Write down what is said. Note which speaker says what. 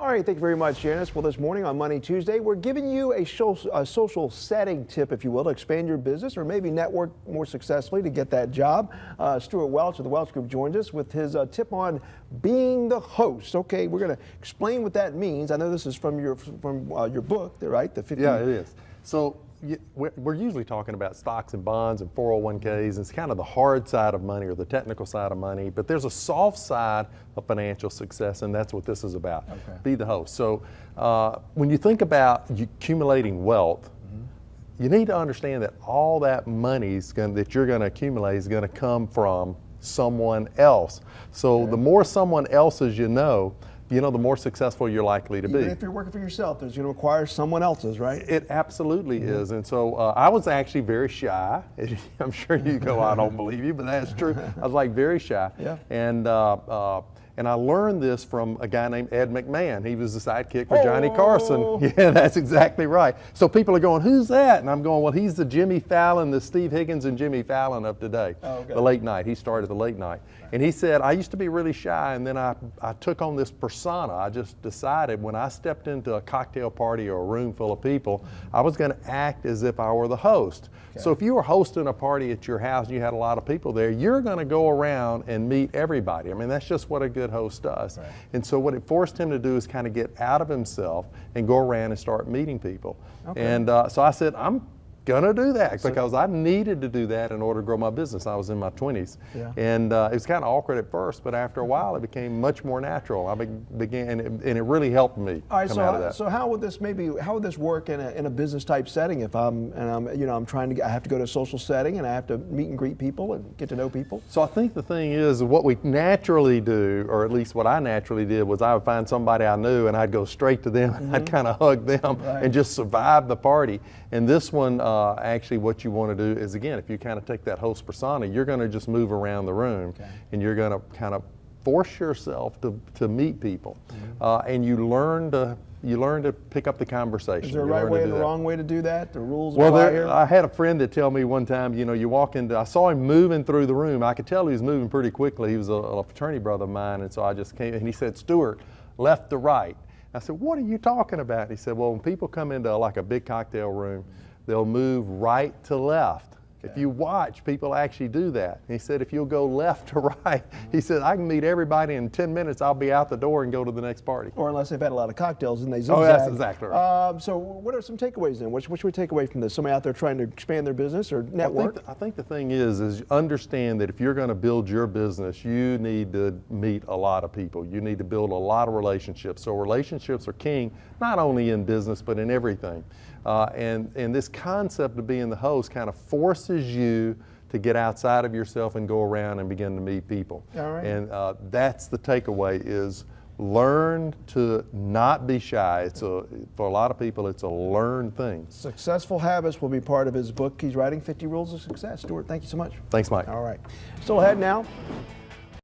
Speaker 1: All right, thank you very much, Janice. Well, this morning on Money Tuesday, we're giving you a social setting tip, if you will, to expand your business or maybe network more successfully to get that job. Stewart Welch of the Welch Group joins us with his tip on being the host. Okay, we're going to explain what that means. I know this is from your book, right? The 50.
Speaker 2: Yeah, it is. So we're usually talking about stocks and bonds and 401ks. It's kind of the hard side of money or the technical side of money, but there's a soft side of financial success, and that's what this is about.
Speaker 1: Okay.
Speaker 2: Be the host. So when you think about accumulating wealth, you need to understand that all that money that you're going to accumulate is going to come from someone else. So the more someone else's you know, the more successful you're likely to be.
Speaker 1: Even if you're working for yourself, there's going to require someone else's, right?
Speaker 2: It absolutely is. And so I was actually very shy. I'm sure you go, I don't believe you, but that's true. I was like very shy.
Speaker 1: Yeah.
Speaker 2: And I learned this from a guy named Ed McMahon. He was the sidekick for Johnny Carson. Yeah, that's exactly right. So people are going, who's that? And I'm going, well, he's the Jimmy Fallon, the Steve Higgins and Jimmy Fallon of today. The late night. He started the late night. And he said, I used to be really shy, and then I took on this persona. I just decided when I stepped into a cocktail party or a room full of people, I was going to act as if I were the host. So if you were hosting a party at your house and you had a lot of people there, you're going to go around and meet everybody. I mean, that's just what a good host does. Right. And so what it forced him to do is kind of get out of himself and go around and start meeting people. Okay. And so I said, I'm gonna do that because I needed to do that in order to grow my business. I was in my 20s, and it was kind of awkward at first, but after a while it became much more natural. I began, and it really helped me come out of that.
Speaker 1: So how would this work in a business type setting? If I'm I have to go to a social setting and I have to meet and greet people and get to know people.
Speaker 2: So I think the thing is, what we naturally do, or at least what I naturally did, was I would find somebody I knew and I'd go straight to them and I'd kind of hug them and just survive the party. And this one, actually what you want to do is, again, if you kind of take that host persona, you're going to just move around the room and you're going to kind of force yourself to meet people. And you learn to pick up the conversation.
Speaker 1: Is there a right way and a wrong way to do that? The rules
Speaker 2: well,
Speaker 1: apply here?
Speaker 2: I had a friend that tell me one time, you walk into, I saw him moving through the room. I could tell he was moving pretty quickly. He was a fraternity brother of mine, and so I just came, and he said, Stewart, left to right. I said, what are you talking about? He said, well, when people come into like a big cocktail room, they'll move right to left. If you watch, people actually do that. He said, if you'll go left to right, he said, I can meet everybody in 10 minutes. I'll be out the door and go to the next party.
Speaker 1: Or unless they've had a lot of cocktails and they zigzag.
Speaker 2: Oh, that's exactly right.
Speaker 1: So what are some takeaways then? What should we take away from this? Somebody out there trying to expand their business or network?
Speaker 2: I think the thing is understand that if you're going to build your business, you need to meet a lot of people. You need to build a lot of relationships. So relationships are king, not only in business, but in everything. And this concept of being the host kind of forces you to get outside of yourself and go around and begin to meet people.
Speaker 1: All right.
Speaker 2: And that's the takeaway, is learn to not be shy. For a lot of people, it's a learned thing.
Speaker 1: Successful Habits will be part of his book he's writing, 50 Rules of Success. Stewart, thank you so much.
Speaker 2: Thanks, Mike.
Speaker 1: All right. Still ahead now.